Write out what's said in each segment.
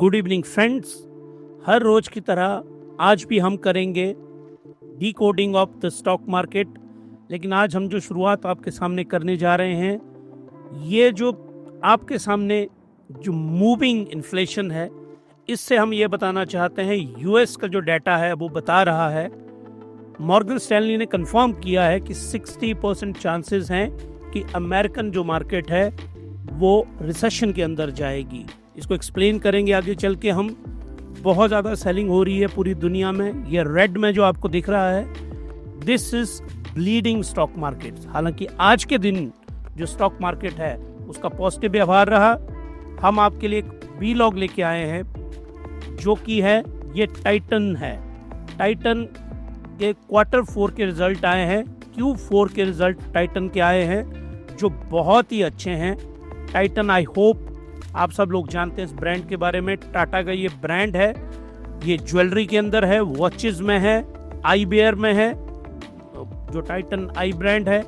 Good evening friends. हर रोज की तरह आज भी हम करेंगे decoding of the stock market, लेकिन आज हम जो शुरुआत आपके सामने करने जा रहे हैं, ये जो आपके सामने जो मूविंग इन्फ्लेशन है, इससे हम ये बताना चाहते हैं यूएस का जो डाटा है वो बता रहा है, मॉर्गन स्टैनली ने कंफर्म किया है कि 60% चांसेस हैं कि अमेरिकन जो मार्केट है वो रिसेशन के अंदर जाएगी। इसको एक्सप्लेन करेंगे आगे चल के हम। बहुत ज़्यादा सेलिंग हो रही है पूरी दुनिया में। ये रेड में जो आपको दिख रहा है, this is bleeding stock market. हालांकि आज के दिन जो स्टॉक मार्केट है उसका पॉजिटिव व्यवहार रहा। हम आपके लिए एक वीलॉग लेके आए हैं जो कि है ये टाइटन है। टाइटन के Q4 के रिजल्ट आए हैं, Q4 के रिजल्ट टाइटन के आए हैं जो बहुत ही अच्छे हैं। टाइटन, आई होप आप सब लोग जानते हैं इस ब्रांड के बारे में। टाटा का ये ब्रांड है, ये ज्वेलरी के अंदर है, वॉचेस में है, आई वेयर में है। जो टाइटन आई ब्रांड है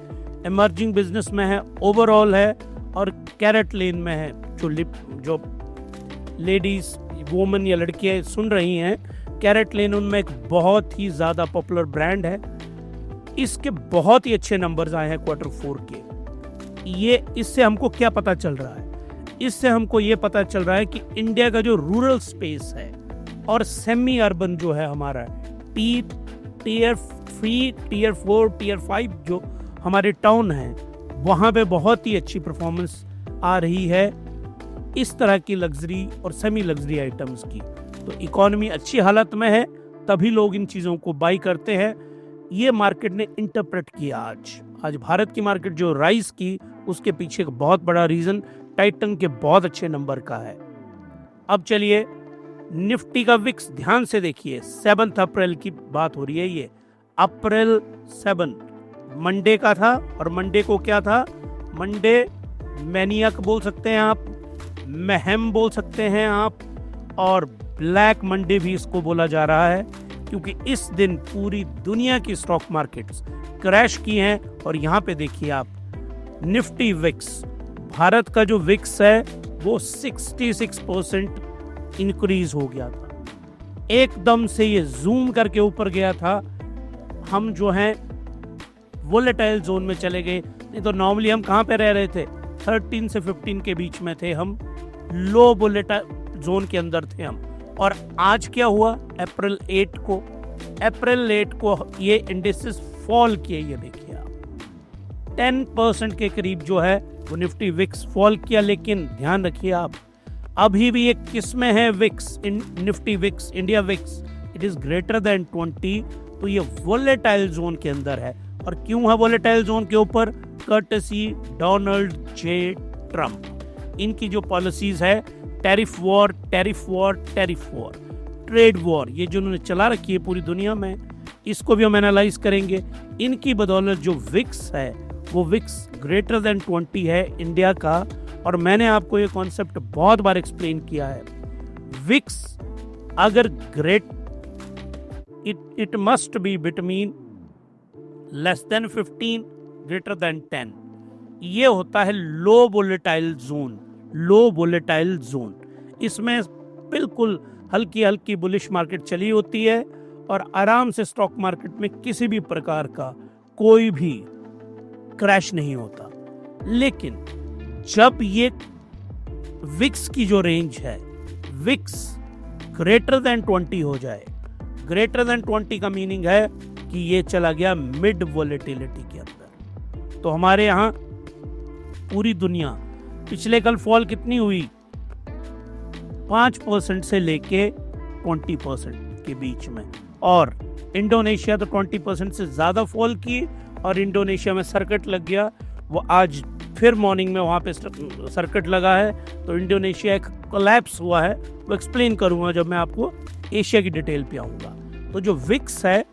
इमर्जिंग बिजनेस में है, ओवरऑल है, और कैरेट लेन में है। जो लेडीज, वुमेन या लड़कियां सुन रही हैं, कैरेट लेन उनमें एक बहुत ही ज्यादा पॉपुलर ब्रांड है। इसके बहुत ही अच्छे नंबर्स आए हैं Q4 के। ये इससे हमको क्या पता चल रहा है? इससे हमको ये पता चल रहा है कि इंडिया का जो रूरल स्पेस है और सेमी अर्बन जो है हमारा टीयर 3, टीयर 4, टीयर 5 जो हमारे टाउन हैं, वहाँ पे बहुत ही अच्छी परफॉर्मेंस आ रही है इस तरह की लग्जरी और सेमी लग्जरी आइटम्स की। तो इकोनॉमी अच्छी हालत में है, तभी लोग इन चीज़ों को बाई करते हैं। ये मार्केट ने इंटरप्रेट किया। आज भारत की मार्केट जो राइज की, उसके पीछे एक बहुत बड़ा रीजन टाइटन के बहुत अच्छे नंबर का है। अब चलिए निफ्टी का विक्स ध्यान से देखिए। 7 अप्रैल की बात हो रही है। ये अप्रैल 7 मंडे का था, और मंडे को क्या था? मंडे मैनियक बोल सकते हैं आप, महम बोल सकते हैं आप, और ब्लैक मंडे भी इसको बोला जा रहा है, क्योंकि इस दिन पूरी दुनिया की स्टॉक मार्केट्स क्रैश की हैं। और यहाँ पे देखिए आप निफ्टी विक्स, भारत का जो विक्स है वो 66% इंक्रीज हो गया था। एकदम से ये जूम करके ऊपर गया था। हम जो हैं वोलेटाइल जोन में चले गए। नहीं तो नॉर्मली हम कहाँ पे रह रहे थे? 13 से 15 के बीच में थे हम, लो वोलेटाइल जोन के अंदर थे हम। और आज क्या हुआ? अप्रैल 8 को ये इंडेक्सेस फॉल किए। ये देखिए आप 10% के करीब जो है वो निफ्टी विक्स फॉल किया। लेकिन ध्यान रखिए आप, अभी भी एक किस में है VIX, Nifty VIX, India VIX, it is greater than 20। तो ये वोलेटाइल जोन के अंदर है। और क्यों है वोलेटाइल जोन के ऊपर? Courtesy Donald J Trump. इनकी जो पॉलिसीज है, टैरिफ वॉर, ट्रेड वॉर, ये जो उन्होंने चला रखी है पूरी दुनिया में, इसको भी हम एनालाइज करेंगे। इनकी बदौलत जो विक्स है वो विक्स ग्रेटर देन 20 है इंडिया का। और मैंने आपको ये कॉन्सेप्ट बहुत बार एक्सप्लेन किया है। विक्स अगर it must be between less than 15 greater than 10। ये होता है लो वोलेटाइल जोन। इसमें बिल्कुल हल्की हल्की बुलिश मार्केट चली होती है और आराम से स्टॉक मार्केट में किसी भी प्रकार का कोई भी क्रैश नहीं होता। लेकिन जब ये विक्स की जो रेंज है, विक्स ग्रेटर देन 20 हो जाए, ग्रेटर देन 20 का मीनिंग है कि ये चला गया मिड वोलेटिलिटी के अंदर। तो हमारे यहाँ पूरी दुनिया पिछले कल फॉल कितनी हुई? 5% से लेके 20% के बीच में। और इंडोनेशिया तो 20% से ज्यादा फॉल की, और इंडोनेशिया में सर्किट लग गया। वो आज फिर मॉर्निंग में वहाँ पे सर्किट लगा है, तो इंडोनेशिया एक कोलैप्स हुआ है। वो एक्सप्लेन करूँगा जब मैं आपको एशिया की डिटेल पे आऊँगा। तो जो विक्स है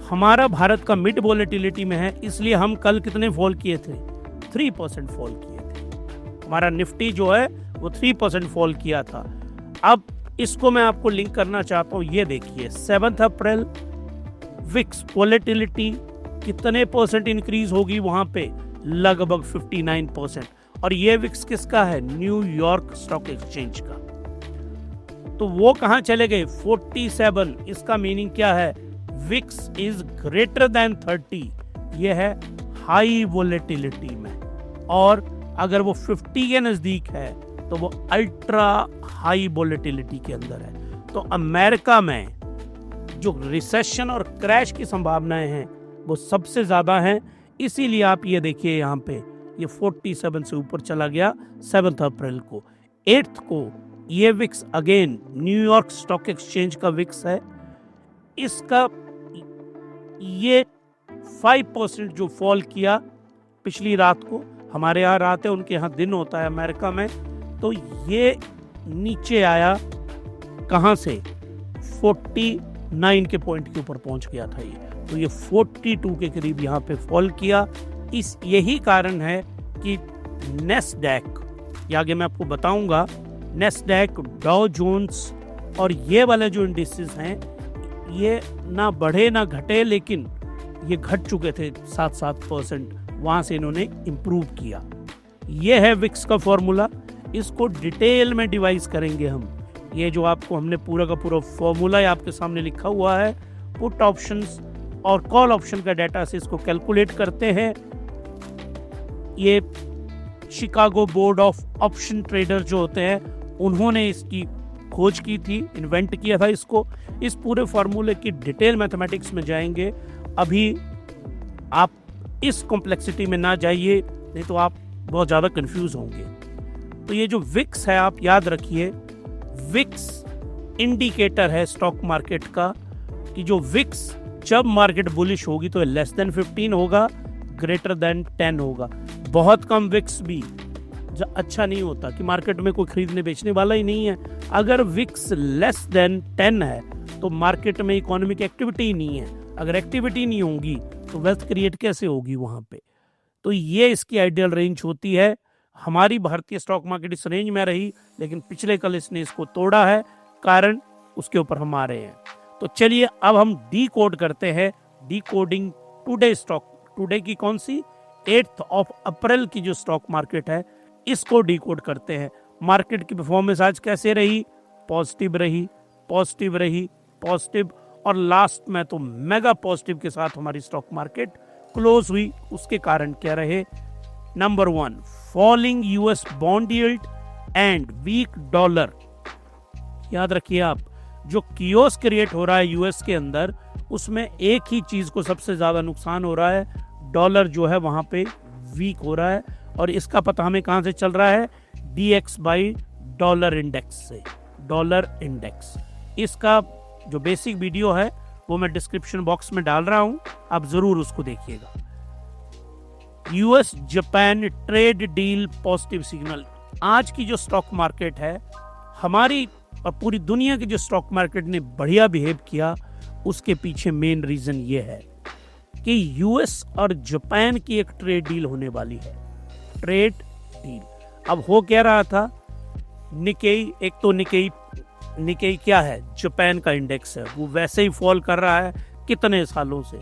हमारा भारत का मिड वोलेटिलिटी में है, इसलिए हम कल कितने फॉल किए थे? 3% फॉल किए थे। हमारा निफ्टी जो है वो 3% फॉल किया था। अब इसको मैं आपको लिंक करना चाहता हूँ। ये देखिए 7 अप्रैल विक्स वोलेटिलिटी कितने परसेंट इंक्रीज होगी वहां पे? लगभग 59%। और ये विक्स किसका है? न्यूयॉर्क स्टॉक एक्सचेंज का। तो वो कहाँ चले गए 47। इसका मीनिंग क्या है, विक्स इज ग्रेटर देन 30, ये है हाई वोलेटिलिटी में, और अगर वो 50 के नजदीक है तो वो अल्ट्रा हाई वोलेटिलिटी के अंदर है। तो अमेरिका में जो रिसेशन और क्रैश की संभावनाएं हैं वो सबसे ज्यादा हैं, इसीलिए आप ये देखिए यहाँ पे ये 47 से ऊपर चला गया 7 अप्रैल को। 8 को ये VIX again New York stock exchange का विक्स है, इसका ये 5% जो फॉल किया पिछली रात को, हमारे यहाँ रात है उनके यहाँ दिन होता है अमेरिका में, तो ये नीचे आया कहाँ से 49 के पॉइंट के ऊपर पहुंच गया था ये, तो ये 42 के करीब यहाँ पे फॉल किया। यही कारण है कि नेस्डैक, ये आगे मैं आपको बताऊंगा, नेस्डैक, डाउ जोन्स और ये वाले जो इंडिसेस हैं ये ना बढ़े ना घटे, लेकिन ये घट चुके थे 7% वहां से इन्होंने इंप्रूव किया। ये है विक्स का फॉर्मूला, इसको डिटेल में डिवाइस करेंगे हम। ये जो आपको हमने पूरा का पूरा फॉर्मूला आपके सामने लिखा हुआ है, पुट ऑप्शंस और कॉल ऑप्शन का डाटा से इसको कैलकुलेट करते हैं। ये Chicago board of option trader जो होते हैं उन्होंने इसकी खोज की थी, इन्वेंट किया था इसको। इस पूरे फॉर्मूले की डिटेल मैथमेटिक्स में जाएंगे, अभी आप इस कॉम्प्लेक्सिटी में ना जाइए, नहीं तो आप बहुत ज़्यादा कंफ्यूज होंगे। तो ये जो विक्स है आप याद रखिए, विक्स इंडिकेटर है स्टॉक मार्केट का, कि जो विक्स जब मार्केट बुलिश होगी तो लेस देन 15 होगा, ग्रेटर देन 10 होगा। बहुत कम विक्स भी अच्छा नहीं होता कि मार्केट में कोई खरीदने बेचने वाला ही नहीं है। अगर विक्स लेस देन 10 है तो मार्केट में इकोनॉमिक एक्टिविटी ही नहीं है, अगर एक्टिविटी नहीं होगी तो वेल्थ क्रिएट कैसे होगी वहां पे। तो ये इसकी आइडियल रेंज होती है। हमारी भारतीय स्टॉक मार्केट इस रेंज में रही, लेकिन पिछले कल इसने इसको तोड़ा है, कारण उसके ऊपर हम आ रहे हैं। तो चलिए अब हम डी कोड करते हैं, D coding today stock, today की कौन सी 8 अप्रैल की जो स्टॉक मार्केट है इसको डी कोड करते हैं। मार्केट की परफॉर्मेंस आज कैसे रही, पॉजिटिव रही, पॉजिटिव रही, पॉजिटिव, और लास्ट में तो मेगा पॉजिटिव के साथ हमारी स्टॉक मार्केट क्लोज हुई। उसके कारण क्या रहे, number 1 falling US bond yield and weak dollar. याद रखिए आप, जो कियोस क्रिएट हो रहा है यूएस के अंदर, उसमें एक ही चीज को सबसे ज्यादा नुकसान हो रहा है, डॉलर जो है वहां पे वीक हो रहा है, और इसका पता हमें कहां से चल रहा है, DX बाई डॉलर इंडेक्स से, डॉलर इंडेक्स। इसका जो बेसिक वीडियो है वो मैं डिस्क्रिप्शन बॉक्स में डाल रहा हूं, आप जरूर उसको देखिएगा। US Japan trade deal positive signal. आज की जो स्टॉक मार्केट है हमारी और पूरी दुनिया की, जो स्टॉक मार्केट ने बढ़िया बिहेव किया, उसके पीछे मेन रीजन ये है कि यूएस और जापान की एक ट्रेड डील होने वाली है, ट्रेड डील। अब हो क्या रहा था, निकेई, एक तो निकेई क्या है, जापान का इंडेक्स है, वो वैसे ही फॉल कर रहा है कितने सालों से,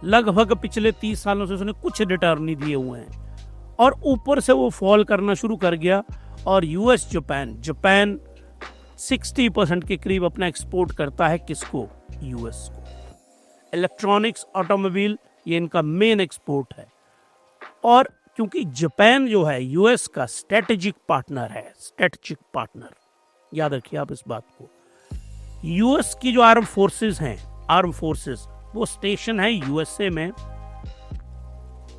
लगभग पिछले 30 सालों से उसने कुछ रिटर्न नहीं दिए हुए हैं, और ऊपर से वो फॉल करना शुरू कर गया। और यूएस जापान 60% के करीब अपना एक्सपोर्ट करता है, किसको, यूएस को। इलेक्ट्रॉनिक्स, ऑटोमोबाइल, ये इनका मेन एक्सपोर्ट है। और क्योंकि जापान जो है यूएस का स्ट्रेटेजिक पार्टनर है, स्ट्रेटेजिक पार्टनर, याद रखिए आप इस बात को। यूएस की जो आर्म फोर्सेस हैं, आर्म फोर्सेस, वो स्टेशन है यूएसए में,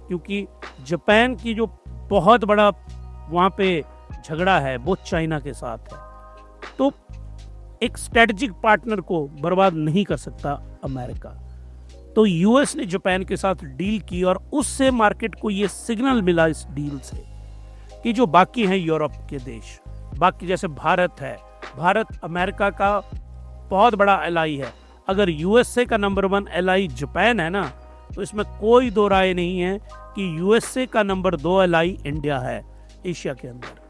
क्योंकि जापान की जो बहुत बड़ा वहां पे झगड़ा है वो चाइना के साथ है। तो एक स्ट्रेटेजिक पार्टनर को बर्बाद नहीं कर सकता अमेरिका। तो यूएस ने जापान के साथ डील की, और उससे मार्केट को ये सिग्नल मिला इस डील से कि जो बाकी हैं यूरोप के देश, बाकी जैसे भारत है, भारत अमेरिका का बहुत बड़ा एलाई है। अगर यूएसए का नंबर 1 एलाई जापान है ना, तो इसमें कोई दो राय नहीं है कि यूएसए का नंबर 2 एलाई इंडिया है एशिया के अंदर।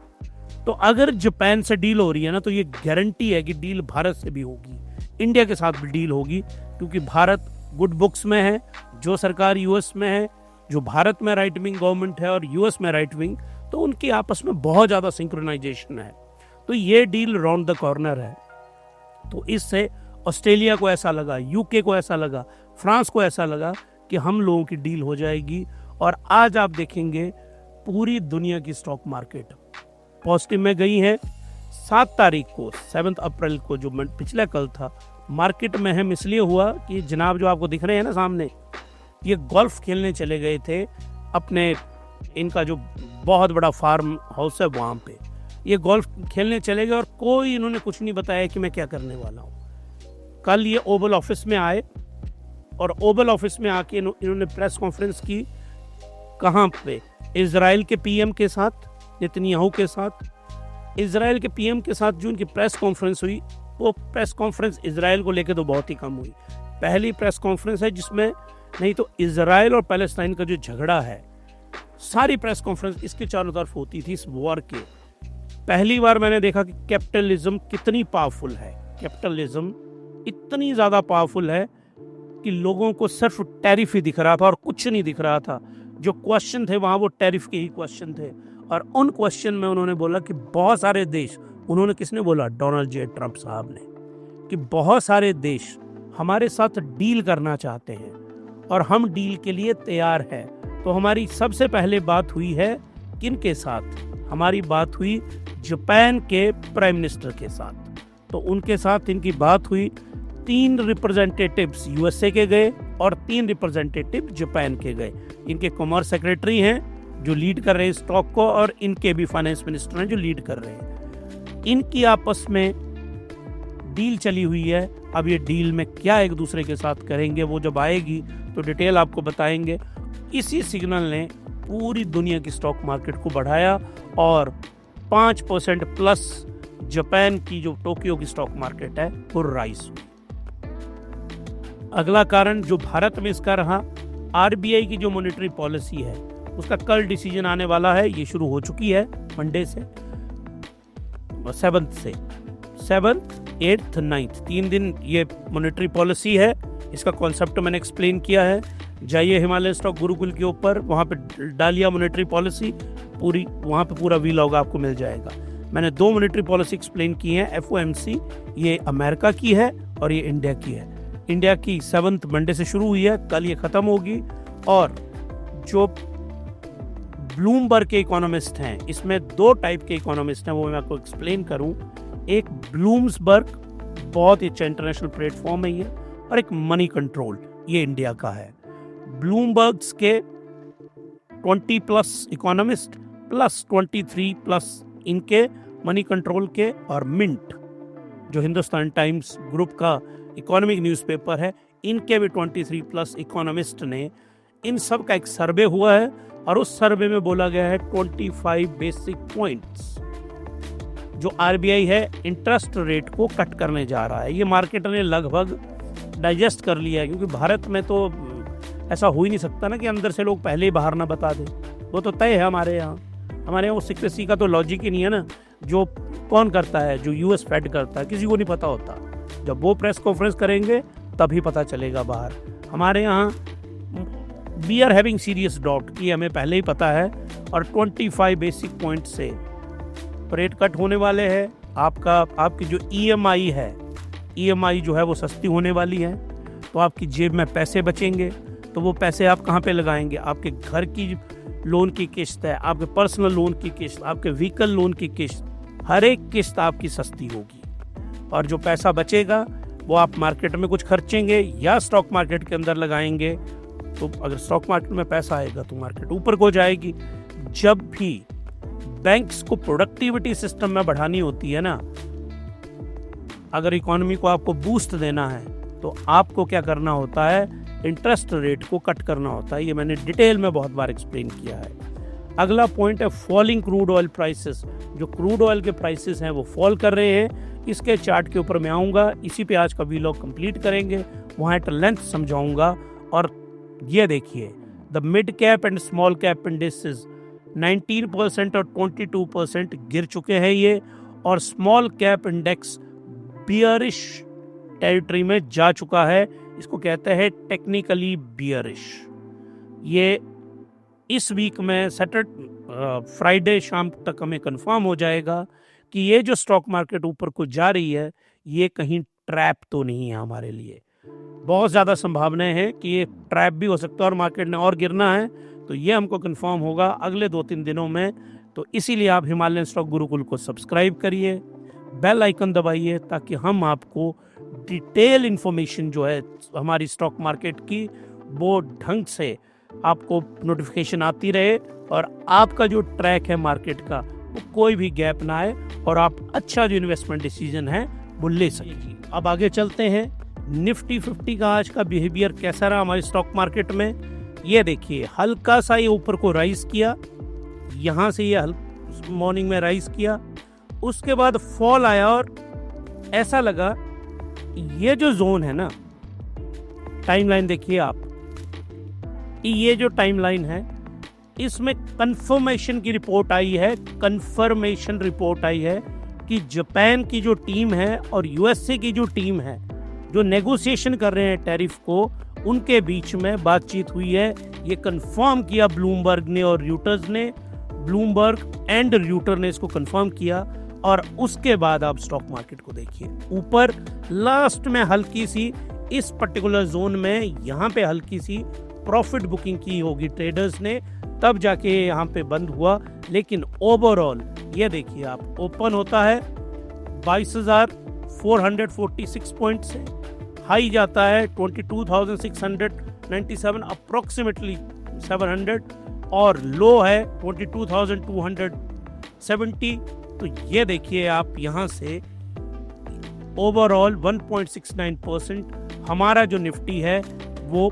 तो अगर जापान से डील हो रही है ना, तो ये गारंटी है कि डील भारत से भी होगी, इंडिया के साथ भी डील होगी, क्योंकि भारत गुड बुक्स में है, जो सरकार यूएस में है, जो भारत में राइट विंग गवर्नमेंट है और यूएस में राइट विंग, तो उनकी आपस में बहुत ज्यादा सिंक्रोनाइजेशन है। तो ये डील राउंड द कॉर्नर है। तो इससे ऑस्ट्रेलिया को ऐसा लगा, यूके को ऐसा लगा, फ्रांस को ऐसा लगा कि हम लोगों की डील हो जाएगी। और आज आप देखेंगे पूरी दुनिया की स्टॉक मार्केट पॉजिटिव में गई है। 7 तारीख को 7 अप्रैल को जो पिछला कल था, मार्केट में हम इसलिए हुआ कि जनाब जो आपको दिख रहे हैं ना सामने, ये गोल्फ खेलने चले गए थे अपने, इनका जो बहुत बड़ा फार्म हाउस है वहाँ पे, ये गोल्फ खेलने चले गए और कोई इन्होंने कुछ नहीं बताया कि मैं क्या करने वाला हूँ। कल ये ओवल ऑफिस में आए और ओवल ऑफिस में आके इन्होंने प्रेस कॉन्फ्रेंस की। कहाँ पे? इजराइल के पीएम के साथ, नेतन्याहू के साथ। इजराइल के पीएम के साथ जो उनकी प्रेस कॉन्फ्रेंस हुई, वो प्रेस कॉन्फ्रेंस इजराइल को लेकर तो बहुत ही कम हुई। पहली प्रेस कॉन्फ्रेंस है जिसमें नहीं तो इजराइल और पैलेस्टाइन का जो झगड़ा है, सारी प्रेस कॉन्फ्रेंस इसके चारों तरफ होती थी, इस वॉर के। पहली बार मैंने देखा कि कैपिटलिज्म कितनी पावरफुल है। कैपिटलिज्म इतनी ज़्यादा पावरफुल है कि लोगों को सिर्फ टैरिफ ही दिख रहा था और कुछ नहीं दिख रहा था। जो क्वेश्चन थे वहाँ वो टैरिफ के ही क्वेश्चन थे, और उन क्वेश्चन में उन्होंने बोला कि बहुत सारे देश, उन्होंने किसने बोला? डोनाल्ड जे ट्रंप साहब ने, कि बहुत सारे देश हमारे साथ डील करना चाहते हैं और हम डील के लिए तैयार हैं। तो हमारी सबसे पहले बात हुई है किन के साथ? हमारी बात हुई जापान के प्राइम मिनिस्टर के साथ। तो उनके साथ इनकी बात हुई। 3 रिप्रेजेंटेटिव्स यूएसए के गए और 3 रिप्रेजेंटेटिव जापान के गए। इनके कॉमर्स सेक्रेटरी हैं जो लीड कर रहे हैं स्टॉक को, और इनके भी फाइनेंस मिनिस्टर हैं जो लीड कर रहे हैं। इनकी आपस में डील चली हुई है। अब ये डील में क्या एक दूसरे के साथ करेंगे, वो जब आएगी तो डिटेल आपको बताएंगे। इसी सिग्नल ने पूरी दुनिया की स्टॉक मार्केट को बढ़ाया और 5% प्लस जापान की जो टोक्यो की स्टॉक मार्केट है वो राइज हुई। अगला कारण जो भारत में इसका रहा, आरबीआई की जो मॉनेटरी पॉलिसी है उसका कल डिसीजन आने वाला है। ये शुरू हो चुकी है मंडे से, 7th से, 7th, 8th, 9th 3 दिन ये मॉनेटरी पॉलिसी है। इसका कॉन्सेप्ट मैंने एक्सप्लेन किया है। जाइए हिमालय स्टॉक गुरुकुल के ऊपर, वहाँ पे डालिया मॉनेटरी पॉलिसी पूरी, वहाँ पे पूरा व्लॉग आपको मिल जाएगा। मैंने 2 मॉनेटरी पॉलिसी एक्सप्लेन की हैं। एफओएमसी ये अमेरिका की है और ये इंडिया की है। इंडिया की 7th मंडे से शुरू हुई है, कल ये खत्म होगी। और जो ब्लूमबर्ग के इकोनॉमिस्ट हैं, इसमें 2 टाइप के इकोनॉमिस्ट हैं, वो मैं आपको एक्सप्लेन करूं। एक ब्लूम्सबर्ग, बहुत ही अच्छा इंटरनेशनल प्लेटफॉर्म है ये, और एक मनी कंट्रोल, ये इंडिया का है। ब्लूमबर्ग्स के 20+ इकोनॉमिस्ट प्लस 23+ इनके मनी कंट्रोल के, और मिंट जो हिंदुस्तान टाइम्स ग्रुप का इकोनॉमिक न्यूज़पेपर है, इनके भी 23+ इकोनॉमिस्ट ने, इन सब का एक सर्वे हुआ है और उस सर्वे में बोला गया है 25 बेसिक पॉइंट्स जो आरबीआई है इंटरेस्ट रेट को कट करने जा रहा है। ये मार्केट ने लगभग डाइजेस्ट कर लिया है, क्योंकि भारत में तो ऐसा हो ही नहीं सकता ना कि अंदर से लोग पहले ही बाहर ना बता दें। वो तो तय है हमारे यहाँ वो सीक्रेसी का तो लॉजिक ही नहीं है ना। जो कौन करता है? जो यूएस फेड करता है, किसी को नहीं पता होता। जब वो प्रेस कॉन्फ्रेंस करेंगे तभी पता चलेगा बाहर। हमारे यहाँ we are having serious doubt कि हमें पहले ही पता है, और 25 बेसिक पॉइंट से रेट कट होने वाले हैं। आपकी जो ईएमआई है, ईएमआई जो है वो सस्ती होने वाली है, तो आपकी जेब में पैसे बचेंगे। तो वो पैसे आप कहाँ पे लगाएंगे? आपके घर की लोन की किस्त है, आपके पर्सनल लोन की किस्त, आपके व्हीकल लोन की किस्त, हर एक किस्त आपकी सस्ती होगी। और जो पैसा बचेगा वो आप मार्केट में कुछ खर्चेंगे या स्टॉक मार्केट के अंदर लगाएंगे। तो अगर स्टॉक मार्केट में पैसा आएगा तो मार्केट ऊपर को जाएगी। जब भी बैंक्स को प्रोडक्टिविटी सिस्टम में बढ़ानी होती है ना, अगर इकोनॉमी को आपको बूस्ट देना है तो आपको क्या करना होता है? इंटरेस्ट रेट को कट करना होता है। ये मैंने डिटेल में बहुत बार एक्सप्लेन किया है। अगला पॉइंट है फॉलिंग क्रूड ऑयल प्राइसेस। जो क्रूड ऑयल के प्राइसेस हैं वो फॉल कर रहे हैं। इसके चार्ट के ऊपर मैं आऊँगा, इसी पे आज का वीलॉग कंप्लीट करेंगे, वहाँ एट लेंथ समझाऊंगा। और ये देखिए, the mid cap and small cap indexes 19% और 22% गिर चुके हैं ये, और small cap index bearish territory में जा चुका है। इसको कहते हैं टेक्निकली बियरिश। ये इस वीक में फ्राइडे शाम तक हमें कंफर्म हो जाएगा कि ये जो स्टॉक मार्केट ऊपर को जा रही है, ये कहीं ट्रैप तो नहीं है हमारे लिए। बहुत ज़्यादा संभावनाएं हैं कि ये ट्रैप भी हो सकता है और मार्केट ने और गिरना है, तो ये हमको कंफर्म होगा अगले 2-3 दिनों में। तो इसीलिए आप हिमालयन स्टॉक गुरुकुल को सब्सक्राइब करिए, बेल आइकन दबाइए, ताकि हम आपको डिटेल इन्फॉर्मेशन जो है हमारी स्टॉक मार्केट की वो ढंग से आपको नोटिफिकेशन आती रहे और आपका जो ट्रैक है मार्केट का वो कोई भी गैप ना आए और आप अच्छा जो इन्वेस्टमेंट डिसीजन है वो ले सकें। अब आगे चलते हैं, निफ्टी 50 का आज का बिहेवियर कैसा रहा हमारे स्टॉक मार्केट में। ये देखिए, हल्का सा ये ऊपर को राइज किया, यहाँ से ये मॉर्निंग में राइज किया, उसके बाद फॉल आया और ऐसा लगा ये जो जोन है ना, टाइमलाइन देखिए आप, ये जो टाइमलाइन है इसमें कंफर्मेशन की रिपोर्ट आई है, कंफर्मेशन रिपोर्ट आई है कि जापान की जो टीम है और यूएसए की जो टीम है जो नेगोशिएशन कर रहे हैं टैरिफ को, उनके बीच में बातचीत हुई है। ये कंफर्म किया ब्लूमबर्ग ने और र्यूटर्स ने, ब्लूमबर्ग एंड र्यूटर ने इसको कंफर्म किया। और उसके बाद आप स्टॉक मार्केट को देखिए, ऊपर लास्ट में हल्की सी इस पर्टिकुलर जोन में यहाँ पे हल्की सी प्रॉफिट बुकिंग की होगी ट्रेडर्स ने, तब जाके यहाँ पे बंद हुआ। लेकिन ओवरऑल ये देखिए आप, ओपन होता है 22,446 पॉइंट से, हाई जाता है 22,697 अप्रोक्सीमेटली 700 और लो है 22,270। तो ये देखिए आप, यहाँ से ओवरऑल 1.69% हमारा जो निफ्टी है वो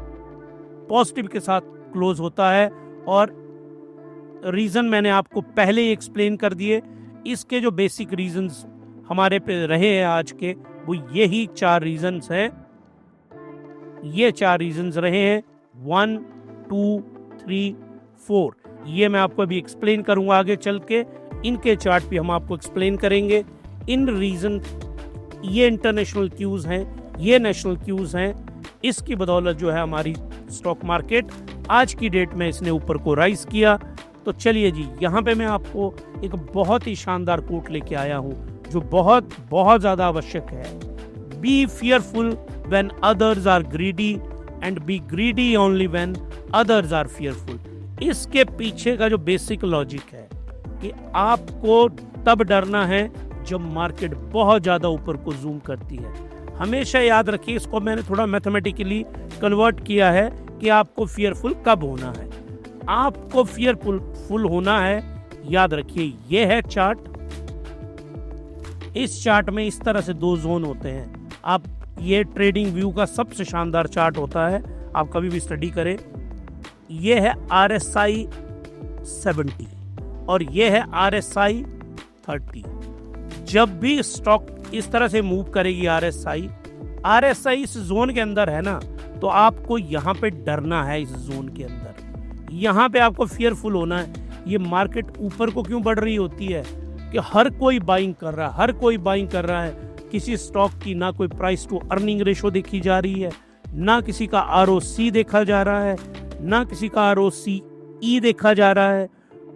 पॉजिटिव के साथ क्लोज होता है। और रीज़न मैंने आपको पहले ही एक्सप्लेन कर दिए, इसके जो बेसिक रीजंस हमारे पे रहे हैं आज के, वो यही 4 रीजंस हैं। ये 4 रीजंस रहे हैं, 1, 2, 3, 4। ये मैं आपको अभी एक्सप्लेन करूंगा आगे चल के, इनके चार्ट भी हम आपको एक्सप्लेन करेंगे। इन रीजन, ये इंटरनेशनल क्यूज हैं, ये नेशनल क्यूज हैं, इसकी बदौलत जो है हमारी स्टॉक मार्केट आज की डेट में इसने ऊपर को राइज किया। तो चलिए जी, यहाँ पे मैं आपको एक बहुत ही शानदार कोट लेके आया हूँ जो बहुत बहुत ज्यादा आवश्यक है। Be fearful when others are greedy and be greedy only when others are fearful. इसके पीछे का जो बेसिक लॉजिक है कि आपको तब डरना है जब मार्केट बहुत ज्यादा ऊपर को जूम करती है। हमेशा याद रखिए, इसको मैंने थोड़ा मैथमेटिकली कन्वर्ट किया है कि आपको फियरफुल कब होना है। आपको फियरफुल होना है, याद रखिए ये है चार्ट, इस चार्ट में इस तरह से 2 जोन होते हैं। आप, ये ट्रेडिंग व्यू का सबसे शानदार चार्ट होता है, आप कभी भी स्टडी करें। ये है RSI 70 और ये है RSI 30। जब भी स्टॉक इस तरह से मूव करेगी RSI इस जोन के अंदर है ना, तो आपको यहाँ पे डरना है। इस जोन के अंदर यहाँ पे आपको फियरफुल होना है। ये मार्केट ऊपर को क्यों बढ़ रही होती है कि हर कोई बाइंग कर रहा है, हर कोई बाइंग कर रहा है। किसी स्टॉक की ना कोई प्राइस टू अर्निंग रेशो देखी जा रही है, ना किसी का ROC देखा जा रहा है, ना किसी का ROCE देखा जा रहा है,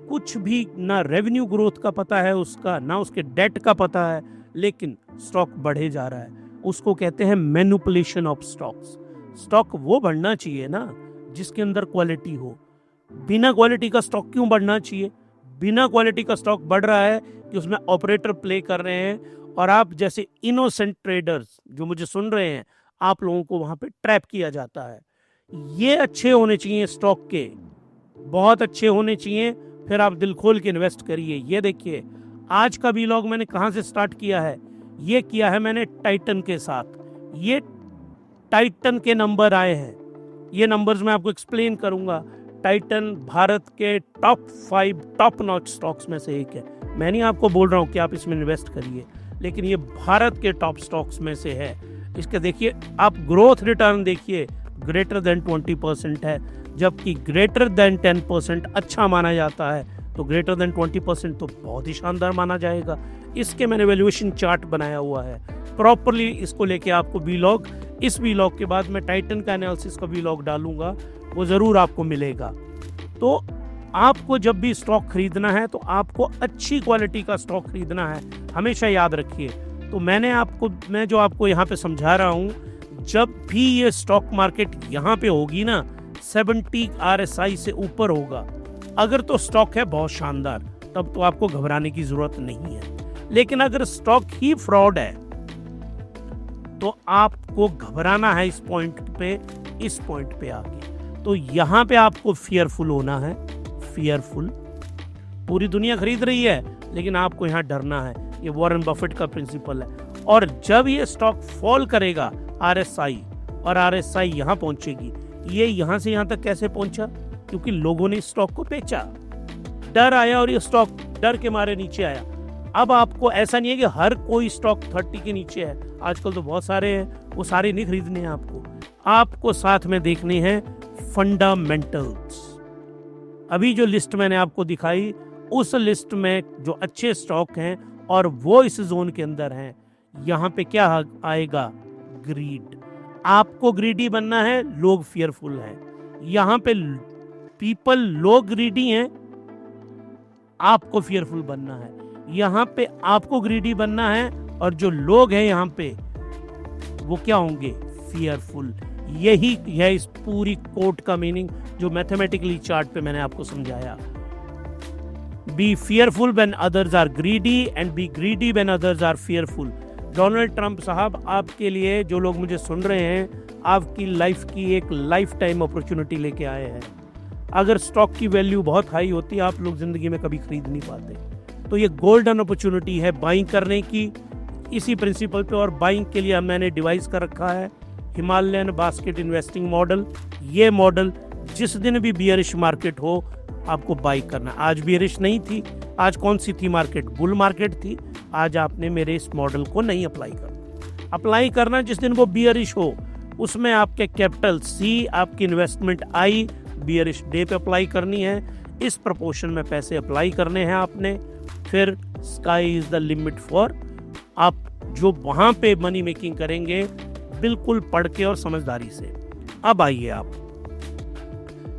कुछ भी ना रेवेन्यू ग्रोथ का पता है उसका, ना उसके डेट का पता है, लेकिन स्टॉक बढ़े जा रहा है। उसको कहते हैं मैनिपुलेशन ऑफ स्टॉक्स। स्टॉक वो बढ़ना चाहिए ना जिसके अंदर क्वालिटी हो। बिना क्वालिटी का स्टॉक क्यों बढ़ना चाहिए? बिना क्वालिटी का स्टॉक बढ़ रहा है कि उसमें ऑपरेटर प्ले कर रहे हैं, और आप जैसे इनोसेंट ट्रेडर्स जो मुझे सुन रहे हैं, आप लोगों को वहां पे ट्रैप किया जाता है। ये अच्छे होने चाहिए स्टॉक के, बहुत अच्छे होने चाहिए, फिर आप दिल खोल के इन्वेस्ट करिए। ये देखिए, आज का व्लॉग मैंने कहां से स्टार्ट किया है? ये किया है मैंने टाइटन के साथ। ये टाइटन के नंबर आए हैं, ये नंबर्स मैं आपको एक्सप्लेन करूंगा। टाइटन भारत के टॉप 5 टॉप नॉच स्टॉक्स में से एक है। मैं नहीं आपको बोल रहा हूं कि आप इसमें इन्वेस्ट करिए, लेकिन ये भारत के टॉप स्टॉक्स में से है। इसके देखिए आप ग्रोथ रिटर्न देखिए, ग्रेटर देन 20% है, जबकि ग्रेटर देन 10% अच्छा माना जाता है, तो ग्रेटर देन 20% तो बहुत ही शानदार माना जाएगा। इसके मैंने वैल्यूएशन चार्ट बनाया हुआ है प्रॉपरली। इसको लेके आपको व्लॉग, इस व्लॉग के बाद मैं टाइटन का एनालिसिस का व्लॉग डालूंगा, वो ज़रूर आपको मिलेगा। तो आपको जब भी स्टॉक खरीदना है तो आपको अच्छी क्वालिटी का स्टॉक खरीदना है। हमेशा याद रखिए, तो मैं जो आपको यहाँ पे समझा रहा हूँ, जब भी ये स्टॉक मार्केट यहाँ पे होगी ना 70 RSI से ऊपर होगा, अगर तो स्टॉक है बहुत शानदार, तब तो आपको घबराने की जरूरत नहीं है। लेकिन अगर स्टॉक ही फ्रॉड है तो आपको घबराना है इस पॉइंट पे आके। तो यहाँ पे आपको फियरफुल होना है, फियरफुल। पूरी दुनिया खरीद रही है लेकिन आपको यहाँ डरना है, ये वॉरेन बफेट का प्रिंसिपल है। और जब ये स्टॉक फॉल करेगा RSI, और RSI यहाँ पहुंचेगी, ये यहाँ से यहाँ तक कैसे पहुंचा? क्योंकि लोगों ने स्टॉक को बेचा, डर आया और ये स्टॉक डर के मारे नीचे आया। अब आपको ऐसा नहीं है कि हर कोई स्टॉक 30 के नीचे है, आजकल तो बहुत सारे हैं, वो सारे नहीं खरीदने हैं आपको साथ में देखने हैं फंडामेंटल्स। अभी जो लिस्ट मैंने आपको दिखाई, उस लिस्ट में जो अच्छे स्टॉक हैं और वो इस जोन के अंदर हैं, यहाँ पे क्या आएगा? ग्रीड। आपको ग्रीडी बनना है, लोग फियरफुल हैं। यहाँ पे लोग ग्रीडी हैं, आपको फियरफुल बनना है। यहाँ पे आपको ग्रीडी बनना है और जो लोग हैं यहाँ पे वो क्या होंगे? फियरफुल। यही है इस पूरी कोट का मीनिंग जो मैथमेटिकली चार्ट पे मैंने आपको समझाया। Be fearful when others are greedy and be greedy when others are fearful. Donald Trump साहब आपके लिए, जो लोग मुझे सुन रहे हैं, आपकी लाइफ की एक लाइफ टाइम अपॉर्चुनिटी लेके आए हैं। अगर स्टॉक की वैल्यू बहुत हाई होती, आप लोग जिंदगी में कभी खरीद नहीं पाते। तो ये गोल्डन अपॉर्चुनिटी है बाइंग करने की, इसी प्रिंसिपल पे। और बाइंग के लिए मैंने डिवाइस कर रखा है हिमालयन बास्केट इन्वेस्टिंग मॉडल। ये मॉडल जिस दिन भी बियरिश मार्केट हो आपको बाई करना। आज बियरिश नहीं थी, आज कौन सी थी मार्केट? बुल मार्केट थी। आज आपने मेरे इस मॉडल को नहीं अप्लाई करना जिस दिन वो बियरिश हो। उसमें आपके कैपिटल C, आपकी इन्वेस्टमेंट I बियरिश डे पे अप्लाई करनी है। इस प्रपोर्शन में पैसे अप्लाई करने हैं आपने। फिर sky is the limit for आप जो वहां पे मनी मेकिंग करेंगे, बिल्कुल पढ़ के और समझदारी से। अब आइए आप,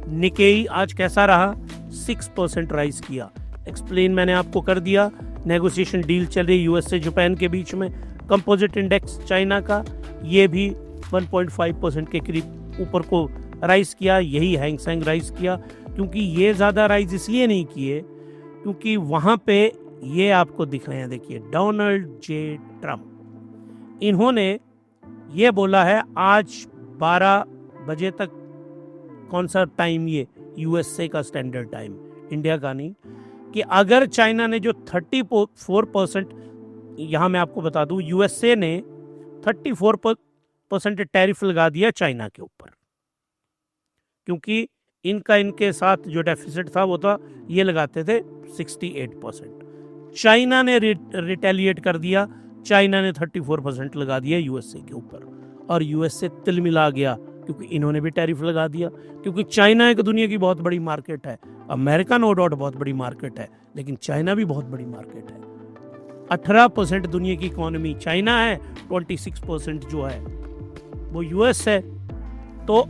निकेई आज कैसा रहा? 6% राइज किया। एक्सप्लेन मैंने आपको कर दिया। नेगोशिएशन डील चल रही US से जापान के बीच में। कंपोजिट इंडेक्स चाइना का, ये भी 1.5% के करीब ऊपर को राइज किया। यही हैंगसेंग राइज किया। क्योंकि ये ज़्यादा राइज इसलिए नहीं किए क्योंकि वहाँ पे ये आपको दिख रहे हैं, देखिए डोनाल्ड जे ट्रम्प, इन्होंने ये बोला है आज 12 बजे तक, कौन सा टाइम? ये USA का स्टैंडर्ड टाइम, इंडिया का नहीं, कि अगर चाइना ने जो 34%, यहाँ मैं आपको बता दूं, USA ने 34% टैरिफ लगा दिया चाइना के ऊपर, क्योंकि इनके साथ जो डेफिसिट था वो था, ये लगाते थे 68%। चाइना ने रिटेलिएट कर दिया, चाइना ने 34% लगा दिया USA के ऊपर, और USA तिल मिला गया क्योंकि इन्होंने भी टैरिफ लगा दिया। क्योंकि चाइना एक दुनिया की बहुत बड़ी मार्केट है, अमेरिका नो डाउट बहुत बड़ी मार्केट है, लेकिन चाइना भी बहुत बड़ी मार्केट है। 18% दुनिया की इकोनॉमी चाइना है, 26% जो है वो US है। तो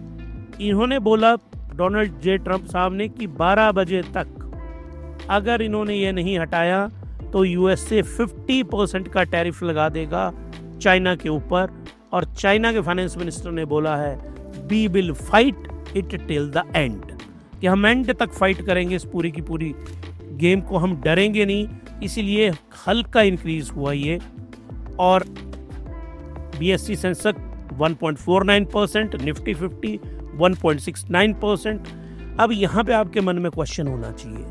इन्होंने बोला, डोनाल्ड जे ट्रम्प साहब ने, कि 12 बजे तक अगर इन्होंने ये नहीं हटाया तो USA 50% का टैरिफ लगा देगा चाइना के ऊपर। और चाइना के फाइनेंस मिनिस्टर ने बोला है, we will fight it till the end, कि हम एंड तक फाइट करेंगे इस पूरी की पूरी गेम को, हम डरेंगे नहीं। इसीलिए हल्का इंक्रीज हुआ ये। और BSE सेंसेक्स 1.49%, निफ्टी 50 1.69%। अब यहाँ पे आपके मन में क्वेश्चन होना चाहिए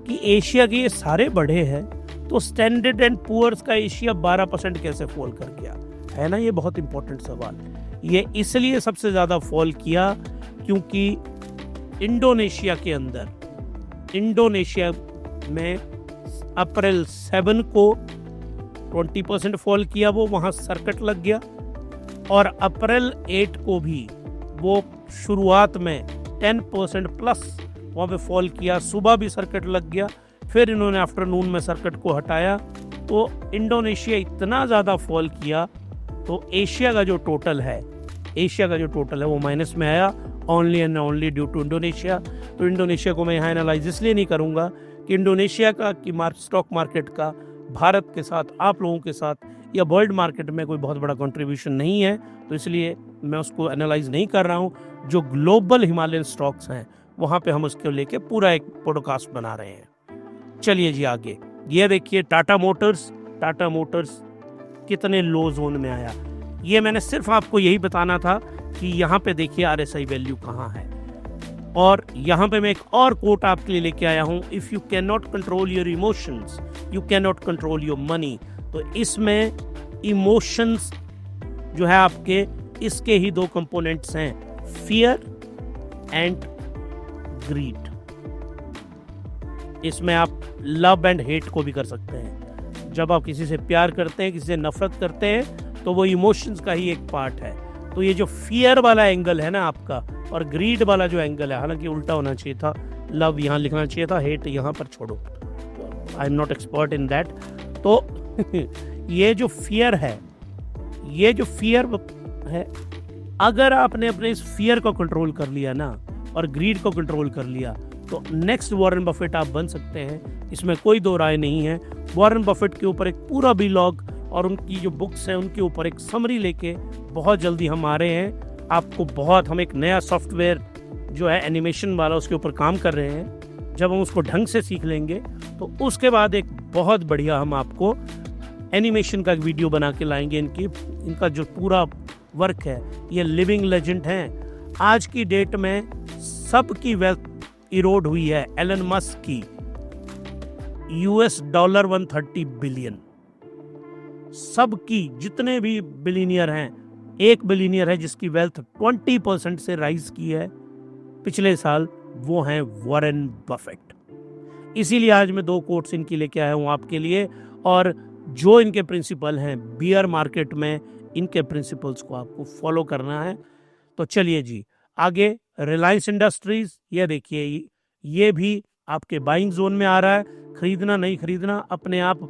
कि एशिया के ये सारे बड़े हैं, तो स्टैंडर्ड एंड पुअर्स का एशिया 12% कैसे फॉल कर गया? है ना, ये बहुत इंपॉर्टेंट सवाल। ये इसलिए सबसे ज्यादा फॉल किया क्योंकि इंडोनेशिया के अंदर, इंडोनेशिया में अप्रैल 7 को 20% फॉल किया, वो वहाँ सर्किट लग गया। और अप्रैल 8 को भी वो शुरुआत में 10% प्लस वहाँ पे फॉल किया, सुबह भी सर्किट लग गया। फिर इन्होंने आफ्टरनून में सर्किट को हटाया, तो इंडोनेशिया इतना ज़्यादा फॉल किया, तो एशिया का जो टोटल है वो माइनस में आया, only and only due to Indonesia. तो इंडोनेशिया को मैं यहाँ एनालाइज इसलिए नहीं करूँगा कि इंडोनेशिया का कि स्टॉक मार्केट का भारत के साथ, आप लोगों के साथ या वर्ल्ड मार्केट में कोई बहुत बड़ा कंट्रीब्यूशन नहीं है, तो इसलिए मैं उसको एनालाइज नहीं कर रहा हूँ। जो ग्लोबल हिमालयन स्टॉक्स हैं वहाँ पे हम उसके लेके पूरा एक पॉडकास्ट बना रहे हैं। चलिए जी आगे, ये देखिए टाटा मोटर्स कितने लो जोन में आया। ये मैंने सिर्फ आपको यही बताना था कि यहाँ पे देखिए RSI वैल्यू कहाँ है। और यहाँ पे मैं एक और कोट आपके लिए लेके आया हूँ, if you can not control your emotions you can not control your money. तो इसमें इमोशंस जो है आपके, इसके ही दो कंपोनेंट्स हैं, फियर एंड ग्रीड। इसमें आप लव एंड हेट को भी कर सकते हैं। जब आप किसी से प्यार करते हैं, किसी से नफरत करते हैं, तो वो इमोशंस का ही एक पार्ट है। तो ये जो फियर वाला एंगल है ना आपका, और ग्रीड वाला जो एंगल है, हालांकि उल्टा होना चाहिए था, लव यहाँ लिखना चाहिए था, हेट यहाँ पर छोड़ो, I am not expert in that. तो ये जो फियर है, अगर आपने अपने इस फियर को कंट्रोल कर लिया ना और ग्रीड को कंट्रोल कर लिया, तो नेक्स्ट वॉरेन बफेट आप बन सकते हैं, इसमें कोई दो राय नहीं है। वॉरेन बफेट के ऊपर एक पूरा व्लॉग और उनकी जो बुक्स हैं उनके ऊपर एक समरी लेके बहुत जल्दी हम आ रहे हैं। आपको हम एक नया सॉफ्टवेयर जो है एनिमेशन वाला, उसके ऊपर काम कर रहे हैं। जब हम उसको ढंग से सीख लेंगे तो उसके बाद एक बहुत बढ़िया हम आपको एनिमेशन का एक वीडियो बना के लाएंगे। इनका जो पूरा वर्क है, ये लिविंग लेजेंड हैं। आज की डेट में सबकी वेल्थ इरोड हुई है। एलन मस्क की $130 बिलियन, सबकी, जितने भी बिलियनियर हैं, एक बिलियनियर है जिसकी वेल्थ 20% से राइज की है पिछले साल, वो हैं वॉरेन बफेट। इसीलिए आज मैं दो कोट्स इनकी लेके आया हूं आपके लिए, और जो इनके प्रिंसिपल हैं बियर मार्केट में, इनके प्रिंसिपल्स को आपको फॉलो करना है। तो चलिए जी आगे, रिलायंस इंडस्ट्रीज, ये देखिए, ये भी आपके बाइंग जोन में आ रहा है। खरीदना नहीं खरीदना अपने आप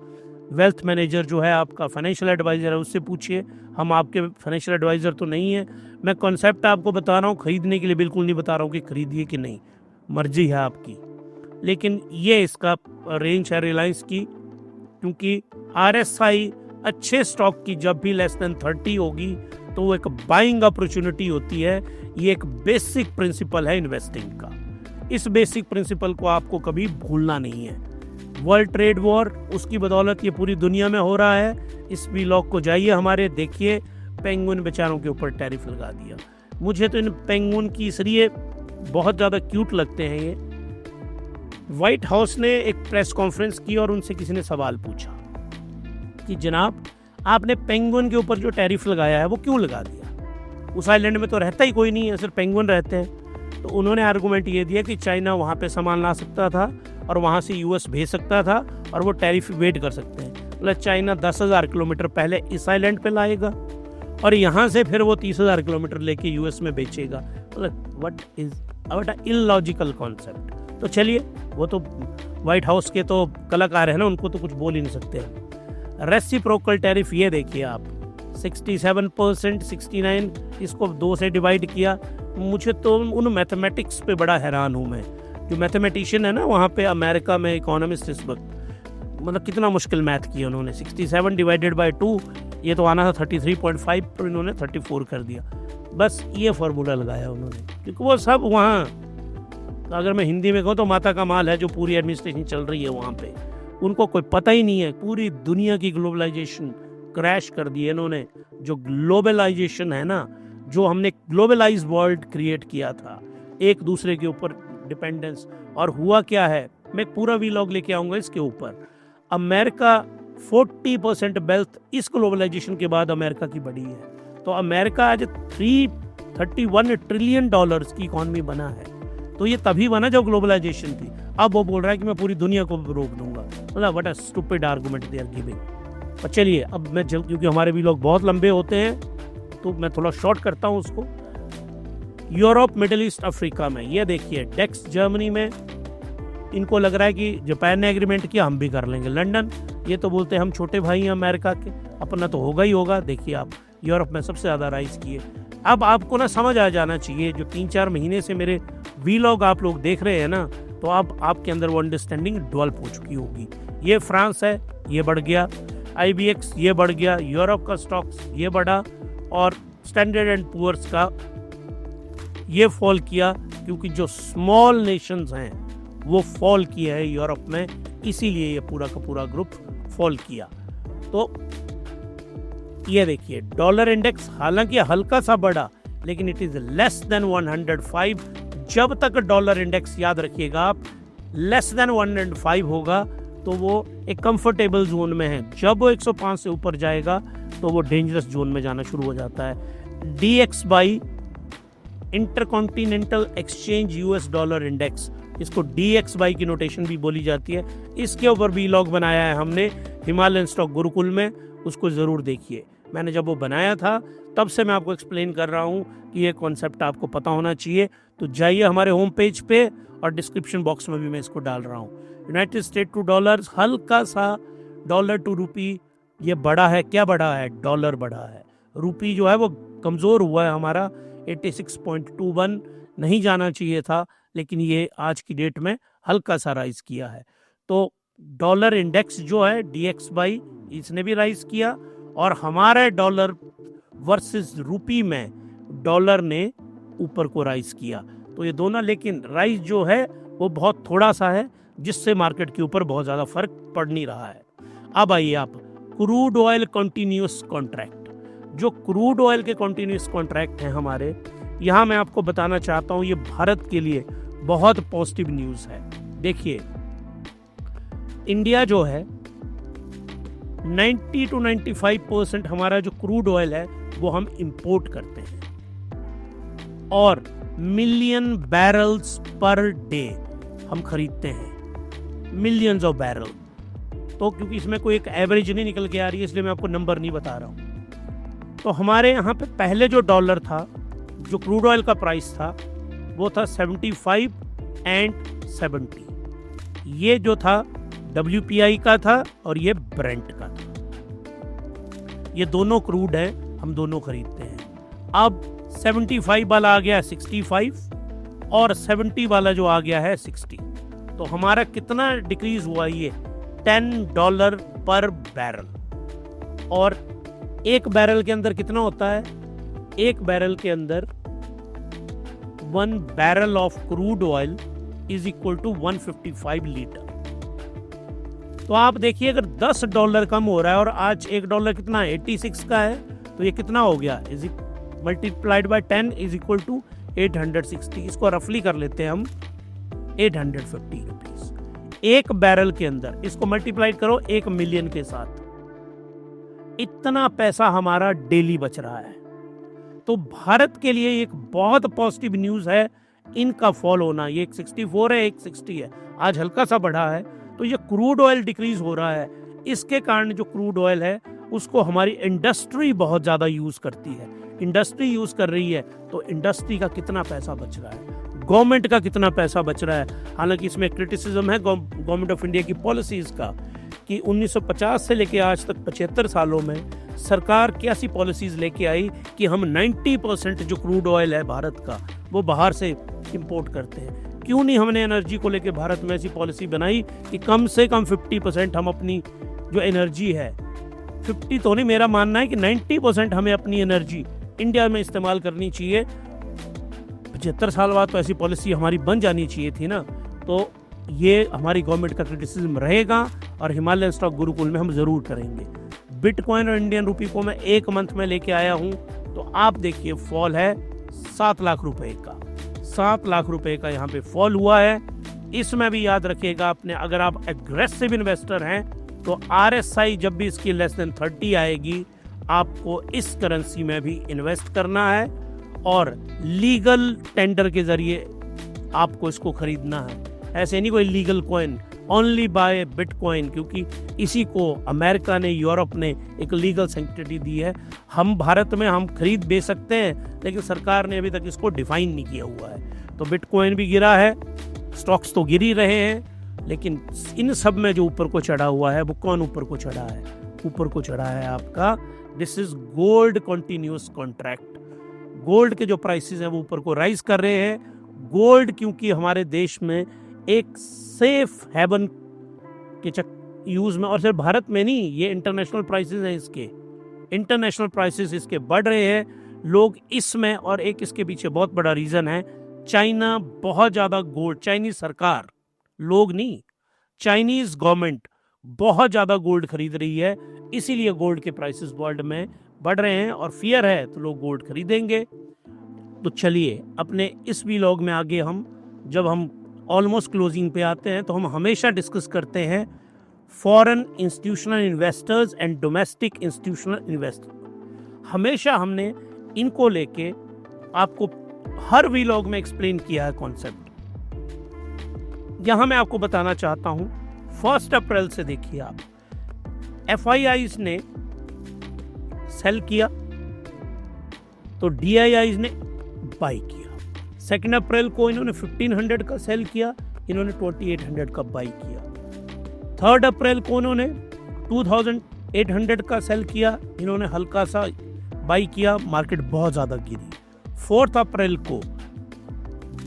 वेल्थ मैनेजर जो है आपका, फाइनेंशियल एडवाइजर है, उससे पूछिए। हम आपके फाइनेंशियल एडवाइजर तो नहीं है। मैं कॉन्सेप्ट आपको बता रहा हूँ, खरीदने के लिए बिल्कुल नहीं बता रहा हूँ कि खरीदिए कि नहीं, मर्जी है आपकी। लेकिन ये इसका रेंज है रिलायंस की, क्योंकि RSI अच्छे स्टॉक की जब भी लेस देन 30 होगी तो वो एक बाइंग अपॉर्चुनिटी होती है। ये एक बेसिक प्रिंसिपल है इन्वेस्टिंग का। इस बेसिक प्रिंसिपल को आपको कभी भूलना नहीं है। वर्ल्ड ट्रेड वॉर, उसकी बदौलत ये पूरी दुनिया में हो रहा है। इस व्लॉग को जाइए हमारे, देखिए, पेंगुइन बेचारों के ऊपर टैरिफ लगा दिया। मुझे तो इन पेंगुइन की इसलिए बहुत ज़्यादा क्यूट लगते हैं ये। व्हाइट हाउस ने एक प्रेस कॉन्फ्रेंस की और उनसे किसी ने सवाल पूछा कि जनाब, आपने पेंगुइन के ऊपर जो टैरिफ लगाया है वो क्यों लगा दिया? उस आइलैंड में तो रहता ही कोई नहीं है, सिर्फ पेंगुइन रहते हैं। तो उन्होंने आर्गूमेंट ये दिया कि चाइना वहाँ पे सामान ला सकता था और वहाँ से US भेज सकता था और वो टैरिफ वेट कर सकते हैं। मतलब चाइना 10,000 किलोमीटर पहले इस आइलैंड पे लाएगा और यहाँ से फिर वो 30,000 किलोमीटर लेके US में बेचेगा। मतलब व्हाट इलॉजिकल कॉन्सेप्ट। तो चलिए, वो तो व्हाइट हाउस के तो कलाकार है ना, उनको तो कुछ बोल ही नहीं सकते। रेसिप्रोकल टैरिफ, ये देखिए आप, 67%, 69, इसको 2 से डिवाइड किया। मुझे तो उन मैथमेटिक्स पे बड़ा हैरान हूँ मैं। जो मैथमेटिशियन है ना वहाँ पे अमेरिका में, इकोनॉमिस्ट इस वक्त, मतलब कितना मुश्किल मैथ किया उन्होंने। 67 डिवाइडेड बाय 2, ये तो आना था 33.5, पर इन्होंने 34 कर दिया। बस ये फार्मूला लगाया उन्होंने, क्योंकि वो सब वहाँ, अगर मैं हिंदी में कहूँ तो माता का माल है जो पूरी एडमिनिस्ट्रेशन चल रही है वहाँ पे। उनको कोई पता ही नहीं है। पूरी दुनिया की ग्लोबलाइजेशन क्रैश कर दी है इन्होंने। जो ग्लोबलाइजेशन है ना, जो हमने ग्लोबलाइज वर्ल्ड क्रिएट किया था, एक दूसरे के ऊपर डिपेंडेंस, और हुआ क्या है, मैं पूरा व्लॉग लेके आऊँगा इसके ऊपर। अमेरिका 40% वेल्थ इस ग्लोबलाइजेशन के बाद अमेरिका की बढ़ी है। तो अमेरिका आज $331 ट्रिलियन की इकॉनमी बना है। तो ये तभी बना जब ग्लोबलाइजेशन थी। अब वो बोल रहा है कि मैं पूरी दुनिया को रोक दूंगा। मतलब what a stupid argument they are giving. और चलिए अब मैं क्योंकि हमारे व्लॉग बहुत लंबे होते हैं तो मैं थोड़ा शॉर्ट करता हूँ उसको। यूरोप, मिडिल ईस्ट, अफ्रीका में, ये देखिए डेक्स जर्मनी में, इनको लग रहा है कि जापान ने एग्रीमेंट किया, हम भी कर लेंगे। लंदन, ये तो बोलते हैं हम छोटे भाई हैं अमेरिका के, अपना तो होगा ही होगा। देखिए आप, यूरोप में सबसे ज़्यादा राइज किए। अब आपको ना समझ आ जाना चाहिए, जो 3-4 महीने से मेरे व्लॉग आप लोग देख रहे हैं ना, तो अब आपके अंदर वो अंडरस्टैंडिंग डेवलप हो चुकी होगी। ये फ्रांस है, ये बढ़ गया। IBX ये बढ़ गया, यूरोप का स्टॉक्स ये बढ़ा और स्टैंडर्ड एंड पुअर्स का ये फॉल किया, क्योंकि जो स्मॉल नेशंस हैं वो फॉल किया है यूरोप में, इसीलिए ये पूरा का पूरा ग्रुप फॉल किया। तो ये देखिए डॉलर इंडेक्स हालांकि हल्का सा बढ़ा, लेकिन इट इज लेस देन 105। जब तक डॉलर इंडेक्स, याद रखिएगा आप, लेस देन 105 होगा तो वो एक कंफर्टेबल जोन में है। जब वो 105 से ऊपर जाएगा तो वो डेंजरस जोन में जाना शुरू हो जाता है। DXY intercontinental exchange US dollar index, इसको DXY की नोटेशन भी बोली जाती है। इसके ऊपर व्लॉग बनाया है हमने हिमालयन स्टॉक गुरुकुल में, उसको ज़रूर देखिए। मैंने जब वो बनाया था तब से मैं आपको एक्सप्लेन कर रहा हूँ कि ये कॉन्सेप्ट आपको पता होना चाहिए। तो जाइए हमारे होम पेज पे और डिस्क्रिप्शन बॉक्स में भी मैं इसको डाल रहा हूँ। यूनाइटेड स्टेट टू डॉलर हल्का सा, डॉलर टू रूपी ये बढ़ा है। क्या बढ़ा है? डॉलर बढ़ा है। रूपी जो है वो कमज़ोर हुआ है हमारा, 86.21 नहीं जाना चाहिए था, लेकिन ये आज की डेट में हल्का सा राइज किया है। तो डॉलर इंडेक्स जो है DXY इसने भी राइज किया, और हमारे डॉलर वर्सेस रूपी में डॉलर ने ऊपर को राइज किया। तो ये दोनों, लेकिन राइज जो है वो बहुत थोड़ा सा है, जिससे मार्केट के ऊपर बहुत ज़्यादा फर्क पड़ नहीं रहा है। अब आइए आप क्रूड ऑयल कंटिन्यूस कॉन्ट्रैक्ट, जो क्रूड ऑयल के कंटिन्यूस कॉन्ट्रैक्ट हैं हमारे, यहाँ मैं आपको बताना चाहता हूँ ये भारत के लिए बहुत पॉजिटिव न्यूज़ है। देखिए इंडिया जो है 90 to 95% हमारा जो क्रूड ऑयल है वो हम इंपोर्ट करते हैं, और मिलियन बैरल्स पर डे हम खरीदते हैं, मिलियंस ऑफ बैरल। तो क्योंकि इसमें कोई एक एवरेज नहीं निकल के आ रही है, इसलिए मैं आपको नंबर नहीं बता रहा हूँ। तो हमारे यहाँ पे पहले जो डॉलर था, जो क्रूड ऑयल का प्राइस था, वो था 75 and 70। ये जो था WPI का था और ये ब्रेंट का था। ये दोनों क्रूड है, हम दोनों खरीदते हैं। अब 75 वाला आ गया 65 और 70 वाला जो आ गया है 60। तो हमारा कितना डिक्रीज हुआ? ये $10 पर बैरल। और एक बैरल के अंदर कितना होता है? एक बैरल के अंदर 1 barrel of crude oil is equal to 155 litre. तो आप देखिए अगर $10 कम हो रहा है, और आज $1 कितना है? 86 का है, तो ये कितना हो गया? Is multiplied by 10 is equal to 860। इसको रफली कर लेते हैं हम 850 रुपीज एक बैरल के अंदर। इसको मल्टीप्लाइड करो 1 मिलियन के साथ, इतना पैसा हमारा डेली बच रहा है। तो भारत के लिए एक बहुत पॉजिटिव न्यूज़ है इनका फॉल होना। ये 164 है, 160 है, आज हल्का सा बढ़ा है। तो ये क्रूड ऑयल डिक्रीज हो रहा है, इसके कारण जो क्रूड ऑयल है उसको हमारी इंडस्ट्री बहुत ज़्यादा यूज़ करती है। इंडस्ट्री यूज़ कर रही है तो इंडस्ट्री का कितना पैसा बच रहा है, गवर्नमेंट का कितना पैसा बच रहा है। हालांकि इसमें क्रिटिसिज्म है गवर्नमेंट ऑफ इंडिया की पॉलिसीज़ का कि 1950 से लेकर आज तक 75 सालों में सरकार कैसी पॉलिसीज़ लेके आई कि हम 90% जो क्रूड ऑयल है भारत का वो बाहर से इंपोर्ट करते हैं। क्यों नहीं हमने एनर्जी को लेके भारत में ऐसी पॉलिसी बनाई कि कम से कम 50% हम अपनी जो एनर्जी है, 50 तो नहीं, मेरा मानना है कि 90% हमें अपनी एनर्जी इंडिया में इस्तेमाल करनी चाहिए। 75 साल बाद तो ऐसी पॉलिसी हमारी बन जानी चाहिए थी ना। तो ये हमारी गवर्नमेंट का क्रिटिसिज्म रहेगा और हिमालयन स्टॉक गुरुकुल में हम ज़रूर करेंगे। बिटकॉइन और इंडियन रूपी को मैं एक मंथ में लेके आया हूँ, तो आप देखिए फॉल है 7 लाख रुपए का, 7 लाख रुपए का यहाँ पे फॉल हुआ है। इसमें भी याद रखिएगा आपने, अगर आप एग्रेसिव इन्वेस्टर हैं तो RSI जब भी इसकी लेस देन 30 आएगी, आपको इस करेंसी में भी इन्वेस्ट करना है और लीगल टेंडर के जरिए आपको इसको खरीदना है। ऐसे नहीं कोई legal coin, only by bitcoin, क्योंकि इसी को अमेरिका ने, यूरोप ने एक लीगल सेंटिटी दी है। हम भारत में हम खरीद बेच सकते हैं, लेकिन सरकार ने अभी तक इसको डिफाइन नहीं किया हुआ है। तो बिटकॉइन भी गिरा है, स्टॉक्स तो गिर ही रहे हैं, लेकिन इन सब में जो ऊपर को चढ़ा हुआ है वो कौन ऊपर को चढ़ा है? ऊपर को चढ़ा है आपका, this is gold continuous contract. Gold के जो प्राइसेस हैं वो ऊपर को राइज कर रहे हैं। गोल्ड क्योंकि हमारे देश में एक सेफ हेवन के यूज़ में, और सिर्फ भारत में नहीं, ये इंटरनेशनल प्राइसेस हैं इसके, इंटरनेशनल प्राइसेस इसके बढ़ रहे हैं लोग इसमें। और एक इसके पीछे बहुत बड़ा रीज़न है, चाइना बहुत ज़्यादा गोल्ड, चाइनीज सरकार, लोग नहीं, चाइनीज गवर्नमेंट बहुत ज़्यादा गोल्ड खरीद रही है, इसीलिए गोल्ड के प्राइसेस वर्ल्ड में बढ़ रहे हैं और फियर है तो लोग गोल्ड खरीदेंगे। तो चलिए अपने इस व्लॉग में आगे जब हम ऑलमोस्ट क्लोजिंग पे आते हैं तो हम हमेशा डिस्कस करते हैं foreign institutional investors and domestic institutional investor. हमेशा हमने इनको लेके आपको हर व्लॉग में एक्सप्लेन किया है कॉन्सेप्ट। यहां मैं आपको बताना चाहता हूं, 1 अप्रैल से देखिए आप, FIIs ने सेल किया तो DIIs ने बाई किया। 2 अप्रैल को इन्होंने 1500 का सेल किया, इन्होंने 2800 का बाई किया। 3 अप्रैल को उन्होंने 2800 का सेल किया, इन्होंने हल्का सा बाई किया, मार्केट बहुत ज़्यादा गिरी। 4 अप्रैल को